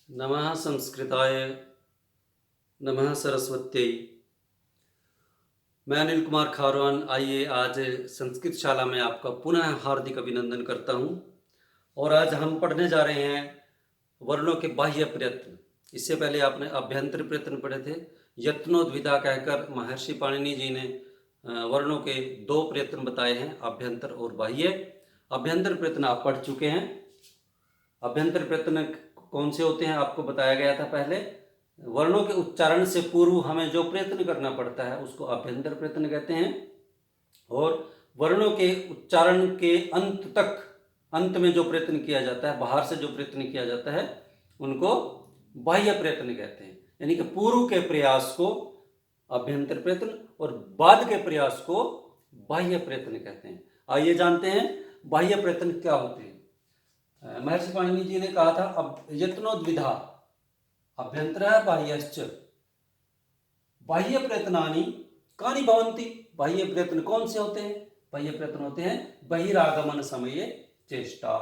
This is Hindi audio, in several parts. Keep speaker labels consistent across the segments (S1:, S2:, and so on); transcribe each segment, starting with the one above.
S1: नमः संस्कृताय नमः सरस्वत्यै। मैं अनिल कुमार खारवान। आइए आज संस्कृत शाला में आपका पुनः हार्दिक अभिनंदन करता हूं। और आज हम पढ़ने जा रहे हैं वर्णों के बाह्य प्रयत्न। इससे पहले आपने अभ्यंतर प्रयत्न पढ़े थे। यत्नोद्विधा कहकर महर्षि पाणिनि जी ने वर्णों के दो प्रयत्न बताए हैं, अभ्यंतर और बाह्य। अभ्यंतर प्रयत्न आप पढ़ चुके हैं। अभ्यंतर प्रयत्न कौन से होते हैं आपको बताया गया था पहले। वर्णों के उच्चारण से पूर्व हमें जो प्रयत्न करना पड़ता है उसको अभ्यंतर प्रयत्न कहते हैं। और वर्णों के उच्चारण के अंत तक, अंत में जो प्रयत्न किया जाता है, बाहर से जो प्रयत्न किया जाता है, उनको बाह्य प्रयत्न कहते हैं। यानी कि पूर्व के प्रयास को अभ्यंतर प्रयत्न और बाद के प्रयास को बाह्य प्रयत्न कहते हैं। आइए जानते हैं बाह्य प्रयत्न क्या होते हैं। महर्षि पाणिनि जी ने कहा था अब यत्नोद्विधा अभ्यंतर बाह्यश्च बाह्य प्रयत्नानि कानि भवन्ति। बाह्य प्रयत्न कौन से होते हैं? बाह्य प्रयत्न होते हैं बहिरागमन समये चेष्टा।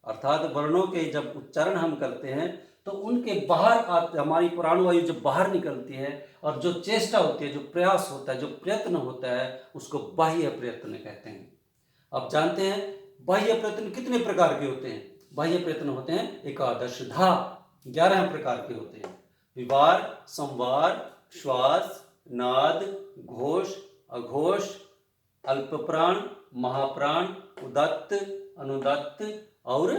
S1: अर्थात वर्णों के जब उच्चारण हम करते हैं तो उनके बाहर हमारी प्राणवायु जब बाहर निकलती है और जो चेष्टा होती है, जो प्रयास होता है, जो प्रयत्न होता है, उसको बाह्य प्रयत्न कहते हैं। अब जानते हैं बाह्य प्रयत्न कितने प्रकार के होते हैं। बाह्य प्रयत्न होते हैं एकादशधा, 11 प्रकार के होते हैं। विवार, संवार, श्वास, नाद, घोष, अघोष, अल्पप्राण, महाप्राण, उदत्त, अनुदत्त और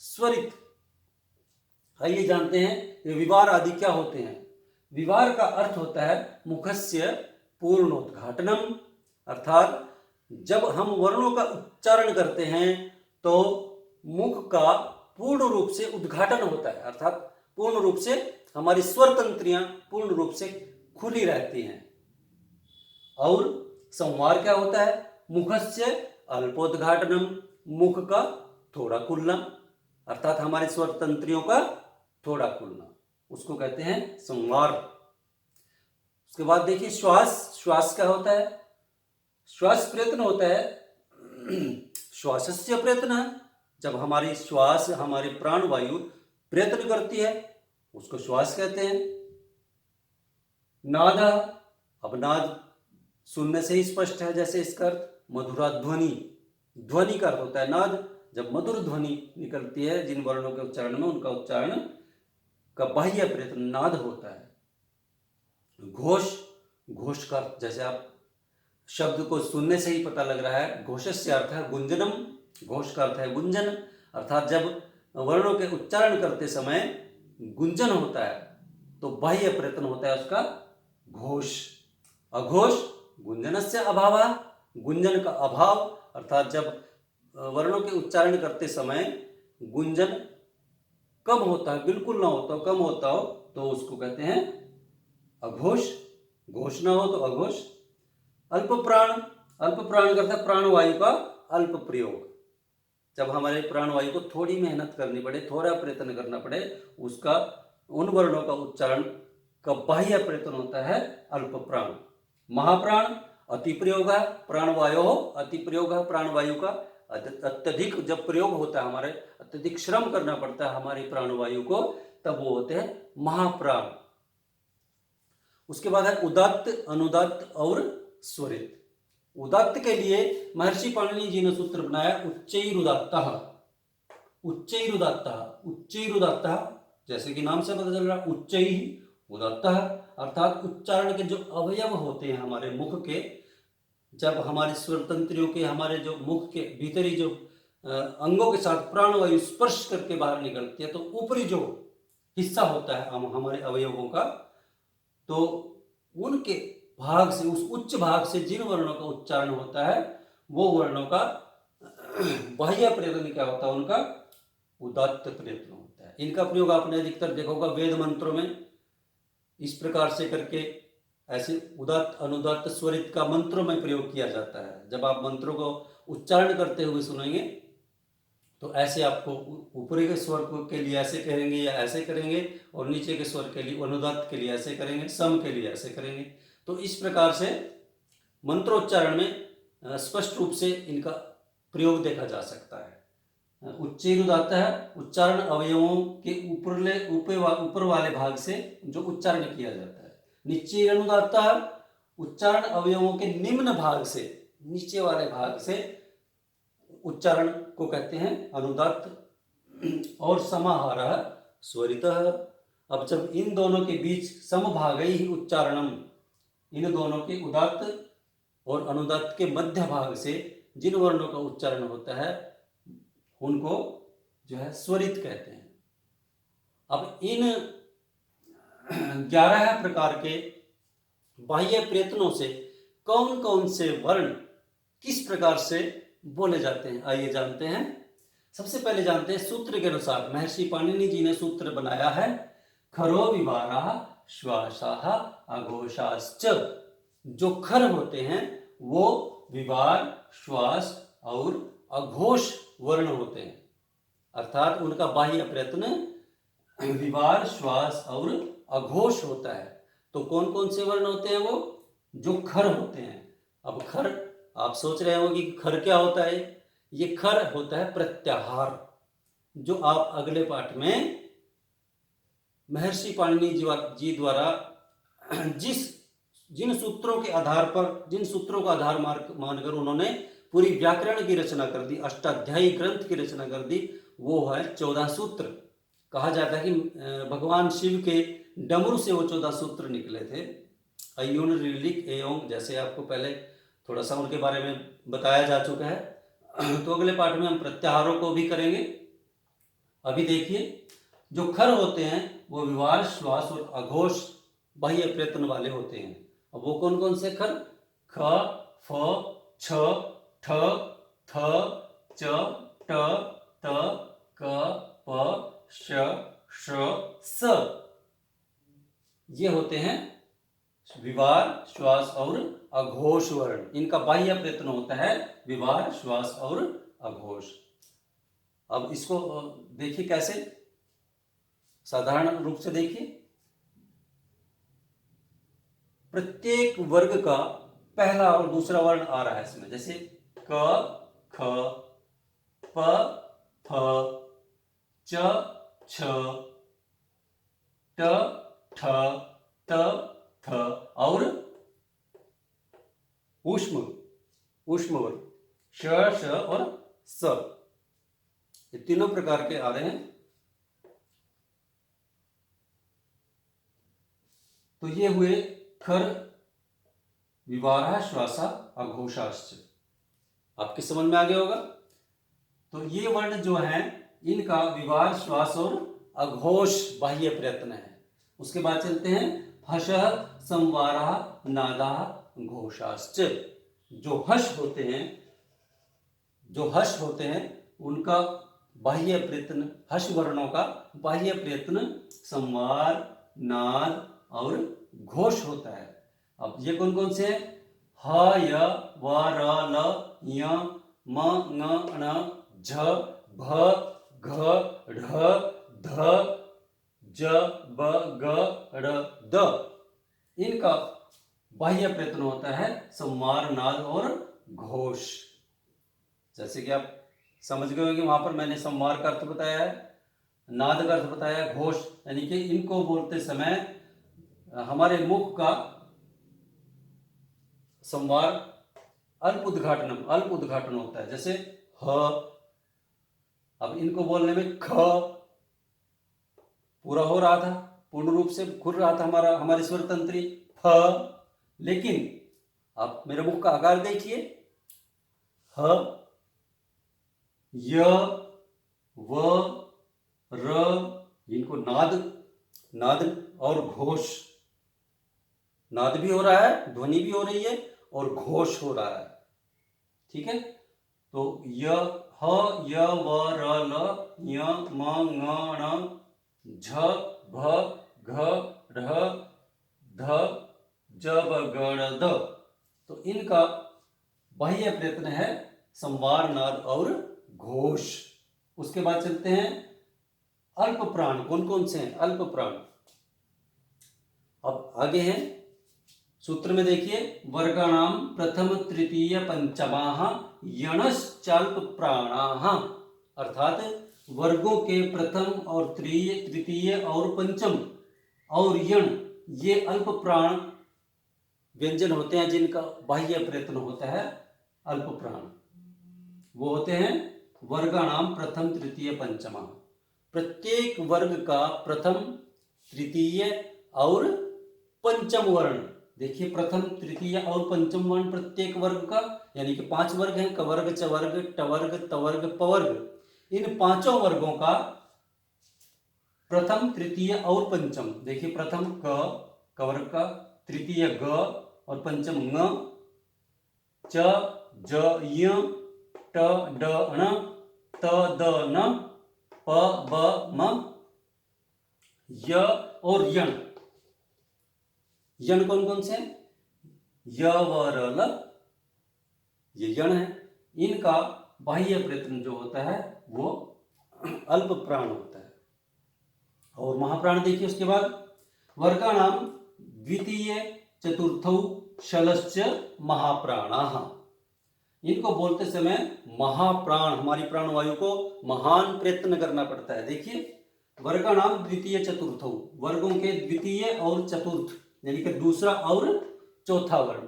S1: स्वरित। आइए जानते हैं ये विवार आदि क्या होते हैं। विवार का अर्थ होता है मुखस्य पूर्णोद्घाटनम। अर्थात जब हम वर्णों का उच्चारण करते हैं तो मुख का पूर्ण रूप से उद्घाटन होता है। अर्थात पूर्ण रूप से हमारी स्वर तंत्रियां पूर्ण रूप से खुली रहती हैं। और संवार क्या होता है? मुखस्य अल्पोद्घाटनम, मुख का थोड़ा खुलना, अर्थात हमारे स्वर तंत्रियों का थोड़ा खुलना, उसको कहते हैं संवार। उसके बाद देखिए श्वास। श्वास क्या होता है? श्वास प्रयत्न होता है श्वासस्य प्रयत्न। जब हमारी श्वास, हमारी प्राणवायु प्रयत्न करती है उसको श्वास कहते हैं। नाद, अब नाद सुनने से ही स्पष्ट है, जैसे इसका अर्थ मधुरा ध्वनि। ध्वनि का अर्थ होता है नाद। जब मधुर ध्वनि निकलती है जिन वर्णों के उच्चारण में, उनका उच्चारण का बाह्य प्रयत्न नाद होता है। घोष, घोष का अर्थ जैसे आप शब्द को सुनने से ही पता लग रहा है, घोषस्य अर्थ है गुंजनम। घोष का अर्थ है गुंजन। अर्थात जब वर्णों के उच्चारण करते समय गुंजन होता है तो बाह्य प्रयत्न होता है उसका घोष। अघोष गुंजनस्य अभाव, गुंजन का अभाव। अर्थात जब वर्णों के उच्चारण करते समय गुंजन कम होता है, बिल्कुल ना होता हो, कम होता हो, तो उसको कहते हैं अघोष। घोष ना हो तो अघोष। अल्प प्राण, अल्प प्राण करता है प्राणवायु का अल्प प्रयोग। जब हमारे प्राणवायु को थोड़ी मेहनत करनी पड़े, थोड़ा प्रयत्न करना पड़े, उसका उन वर्णों का उच्चारण का बाह्य प्रयत्न होता है अल्प प्राण। महाप्राण अति प्रयोग है प्राणवायु, अति प्रयोग है प्राणवायु का। अत्यधिक जब प्रयोग होता है, हमारे अत्यधिक श्रम करना पड़ता है हमारी प्राणवायु को, तब वो होते हैं महाप्राण। उसके बाद है उदत्त, अनुदत्त और स्वरित। उदत्त के लिए महर्षि पाणिनि जी ने सूत्र बनाया उच्चैरुदत्तः। उच्चैरुदत्तः, उच्चैरुदत्तः, जैसे कि नाम से पता चल रहा उच्चैः उदत्तः। अर्थात उच्चारण के जो अवयव होते हैं हमारे मुख के, जब हमारे स्वर तंत्रियों के, हमारे जो मुख के भीतरी जो अंगों के साथ प्राणवायु स्पर्श करके बाहर निकलती है, तो ऊपरी जो हिस्सा होता है हमारे अवयवों का, तो उनके भाग से, उस उच्च भाग से जिन वर्णों का उच्चारण होता है, वो वर्णों का बाह्य प्रयत्न क्या होता है? उनका उदात्त प्रयत्न होता है। इनका प्रयोग आपने अधिकतर देखा होगा वेद मंत्रों में, इस प्रकार से करके ऐसे उदात्त, अनुदात्त, स्वरित का मंत्रों में प्रयोग किया जाता है। जब आप मंत्रों को उच्चारण करते हुए सुनेंगे तो ऐसे आपको ऊपरी के स्वर के लिए ऐसे करेंगे या ऐसे करेंगे, और नीचे के स्वर के लिए, अनुदात्त के लिए ऐसे करेंगे, सम के लिए ऐसे करेंगे। तो इस प्रकार से मंत्रोच्चारण में स्पष्ट रूप से इनका प्रयोग देखा जा सकता है। उच्चैरुदात्त है उच्चारण अवयवों के ऊपर वाले भाग से जो उच्चारण किया जाता है। निच्चैरनुदात्त है उच्चारण अवयवों के निम्न भाग से, नीचे वाले भाग से उच्चारण को कहते हैं अनुदात्त। और समाहारः स्वरितः। अब जब इन दोनों के बीच समभागैः उच्चारणम, इन दोनों के उदात्त और अनुदात्त के मध्य भाग से जिन वर्णों का उच्चारण होता है उनको जो है स्वरित कहते हैं। अब इन 11 प्रकार के बाह्य प्रयत्नों से कौन कौन से वर्ण किस प्रकार से बोले जाते हैं, आइए जानते हैं। सबसे पहले जानते हैं सूत्र के अनुसार, महर्षि पाणिनि जी ने सूत्र बनाया है, खरो विवाराः श्वासाः अघोषाश्च। जो खर होते हैं वो विवार, श्वास और अघोष वर्ण होते हैं, अर्थात उनका बाह्य प्रयत्न विवार, श्वास और अघोष होता है। तो कौन कौन से वर्ण होते हैं? वो जो खर होते हैं। अब खर, आप सोच रहे हो कि खर क्या होता है? ये खर होता है प्रत्याहार, जो आप अगले पाठ में महर्षि पाणिनि जी द्वारा जिन सूत्रों के आधार पर, जिन सूत्रों का आधार मानकर उन्होंने पूरी व्याकरण की रचना कर दी, अष्टाध्यायी ग्रंथ की रचना कर दी, वो है 14 सूत्र। कहा जाता है कि भगवान शिव के डमरू से वो 14 सूत्र निकले थे। अयून, ऋलिक, एयोंग, जैसे आपको पहले थोड़ा सा उनके बारे में बताया जा चुका है। तो अगले पाठ में हम प्रत्याहारों को भी करेंगे। अभी देखिए, जो खर होते हैं वो विवार, श्वास और अघोष बाह्य प्रयत्न वाले होते हैं। अब वो कौन कौन से खर? ख, फ, छ, ठ, थ, च, ट, त, क, प, श, श, स। ये होते हैं विवार, श्वास और अघोष वर्ण। इनका बाह्य प्रयत्न होता है विवार, श्वास और अघोष। अब इसको देखिए कैसे, साधारण रूप से देखिए। प्रत्येक वर्ग का पहला और दूसरा वर्ण आ रहा है इसमें, जैसे क, ख, प, फ, च, छ, ट, ठ, त, थ और ऊष्म वर्ण श, श और स। ये तीनों प्रकार के आ रहे हैं। तो ये हुए खर, विवारः, श्वासा, अघोषाश्च। आपके समझ में आ गया होगा। तो ये वर्ण जो हैं इनका विवार, श्वास और अघोष बाह्य प्रयत्न है। उसके बाद चलते हैं हषः, संवारः, नादः, घोषाश्च। जो हष होते हैं उनका बाह्य प्रयत्न, हष वर्णों का बाह्य प्रयत्न संवार, नाद और घोष होता है। अब ये कौन कौन से हैं? ह, य, व, र, ल, य, म, ङ, ण, झ, भ, घ, ढ, ध, ज, ब, ग, ड़, द। इनका बाह्य प्रयत्न होता है संवार, नाद और घोष। जैसे कि आप समझ गए होंगे, वहां पर मैंने संवार का अर्थ बताया है, नाद का अर्थ बताया, घोष यानी कि इनको बोलते समय हमारे मुख का संवार अल्प उद्घाटन होता है, जैसे ह। अब इनको बोलने में ख पूरा हो रहा था, पूर्ण रूप से खुल रहा था हमारी स्वर तंत्री। फ, लेकिन आप मेरे मुख का आकार देखिए, ह, य, व, र, इनको नाद और घोष, नाद भी हो रहा है, ध्वनि भी हो रही है और घोष हो रहा है। ठीक है, तो य, ह, य, व, र, ल, य, म, ङ, ण, झ, भ, घ, ढ, ध, ज, ब, ग, ड़, द। तो इनका बाह्य प्रयत्न है संवार, नाद और घोष। उसके बाद चलते हैं अल्प प्राण। कौन कौन से हैं अल्प प्राण? अब आगे हैं सूत्र में देखिए, वर्गाणाम प्रथम, तृतीय, पंचमाः यणश्चाल्प प्राणाः। अर्थात वर्गों के प्रथम और तृतीय और पंचम और यण ये अल्प प्राण व्यंजन होते हैं जिनका बाह्य प्रयत्न होता है अल्प प्राण। वो होते हैं वर्गाणाम प्रथम तृतीय पंचमा। प्रत्येक वर्ग का प्रथम तृतीय और पंचम वर्ण, देखिए प्रथम तृतीय और पंचम वर्ण प्रत्येक वर्ग का, यानी कि 5 वर्ग हैं, कवर्ग चवर्ग टवर्ग तवर्ग पवर्ग। इन पांचों वर्गों का प्रथम तृतीय और पंचम, देखिए प्रथम कवर्ग का, तृतीय ग और पंचम ङ, च ज य ट ड ण त द न प ब म य और यण। यण कौन कौन से हैं? य व र ल, ये यण है। इनका बाह्य प्रयत्न जो होता है वो अल्प प्राण होता है। और महाप्राण देखिए उसके बाद वर्गाणाम द्वितीय चतुर्थौ शलश्च महाप्राणाः। इनको बोलते समय महाप्राण, हमारी प्राणवायु को महान प्रयत्न करना पड़ता है। देखिए वर्गाणाम द्वितीय चतुर्थौ, वर्गों के द्वितीय और चतुर्थ यानी कि दूसरा और चौथा वर्ण,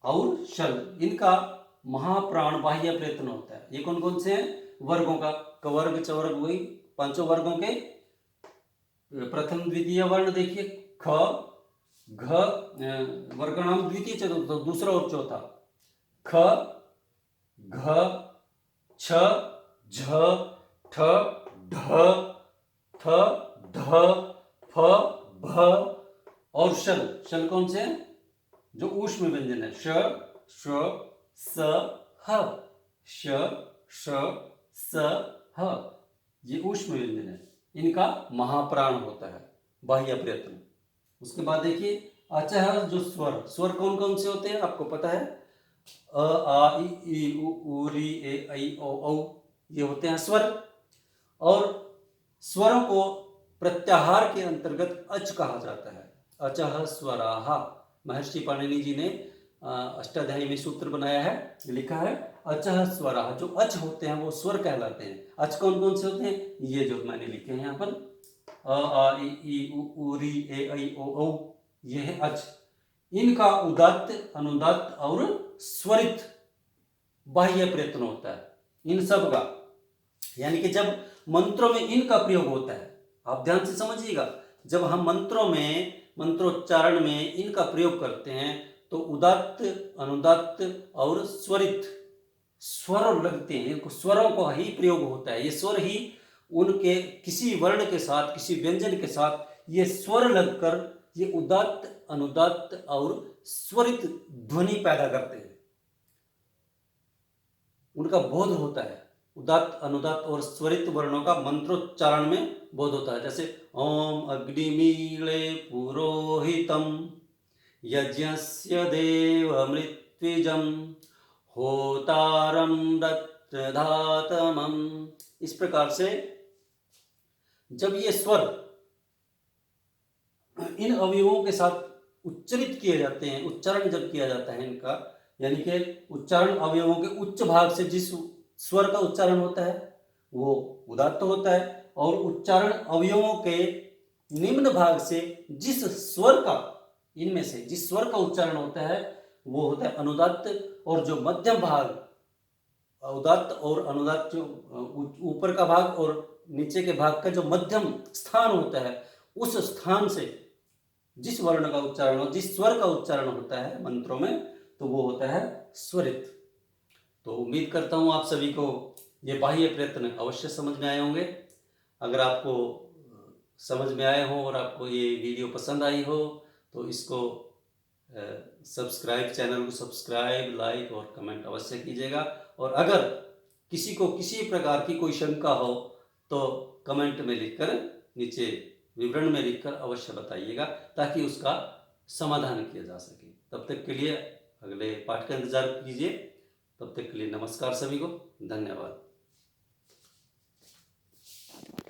S1: और शल इनका महाप्राण बाह्य प्रयत्न होता है। ये कौन कौन से हैं? वर्गों का कवर्ग चवर्ग, वही पांचों वर्गों के प्रथम द्वितीय वर्ण, देखिए ख घ, वर्गाणाम द्वितीय चतुर्थ दूसरा और चौथा, ख घ छ झ ठ ढ थ ध फ भ और शल। शल कौन से हैं? जो ऊष्म व्यंजन है, श श स ह, श श स ह, ये ऊष्म व्यंजन है। इनका महाप्राण होता है बाह्य प्रयत्न। उसके बाद देखिए अचह, जो स्वर, स्वर कौन कौन से होते हैं आपको पता है? अ आ इ ई उ री ए ऐ ओ औ, ये होते हैं स्वर। और स्वरों को प्रत्याहार के अंतर्गत अच कहा जाता है। अचह स्वराः, महर्षि पाणिनि जी ने अष्टाध्यायी में सूत्र बनाया है, लिखा है अचह स्वराः। जो अच होते हैं वो स्वर कहलाते हैं। अच कौन कौन से होते हैं? ये जो मैंने लिखे हैं यहाँ पर, अ आ इ ई उ री ए ऐ ओ औ, ये है अच। इनका उदात्त अनुदात्त और स्वरित बाह्य प्रयत्न होता है इन सब का, यानी कि जब मंत्रों में इनका प्रयोग होता है, आप ध्यान से समझिएगा, जब हम मंत्रों में मंत्रोच्चारण में इनका प्रयोग करते हैं तो उदात्त अनुदात्त और स्वरित स्वर लगते हैं, इनको स्वरों को ही प्रयोग होता है। ये स्वर ही उनके किसी वर्ण के साथ, किसी व्यंजन के साथ ये स्वर लगकर ये उदात्त अनुदात्त और स्वरित ध्वनि पैदा करते हैं, उनका बोध होता है। उदात्त अनुदात्त और स्वरित वर्णों का मंत्रोच्चारण में बोध होता है। जैसे ओम अग्निमीळे पुरोहितम यज्ञस्य देवमृत्विजं होतारं रत्रधातमं। इस प्रकार से जब ये स्वर इन अवयवों के साथ उच्चरित किए जाते हैं, उच्चारण जब किया जाता है इनका, यानी कि उच्चारण अवयवों के उच्च भाग से जिस स्वर का उच्चारण होता है वो उदात्त होता है, और उच्चारण अवयवों के निम्न भाग से जिस स्वर का, इनमें से जिस स्वर का उच्चारण होता है वो होता है अनुदात्त, और जो मध्यम भाग उदात्त और अनुदात्त, जो ऊपर का भाग और नीचे के भाग का जो मध्यम स्थान होता है, उस स्थान से जिस वर्ण का उच्चारण हो, जिस स्वर का उच्चारण होता है मंत्रों में, तो वो होता है स्वरित। तो उम्मीद करता हूँ आप सभी को ये बाह्य प्रयत्न अवश्य समझ में आए होंगे। अगर आपको समझ में आए हो और आपको ये वीडियो पसंद आई हो तो इसको सब्सक्राइब, चैनल को सब्सक्राइब, लाइक और कमेंट अवश्य कीजिएगा। और अगर किसी को किसी प्रकार की कोई शंका हो तो कमेंट में लिखकर, नीचे विवरण में लिखकर अवश्य बताइएगा, ताकि उसका समाधान किया जा सके। तब तक के लिए अगले पाठ का इंतजार कीजिए। तब तक के लिए नमस्कार सभी को, धन्यवाद।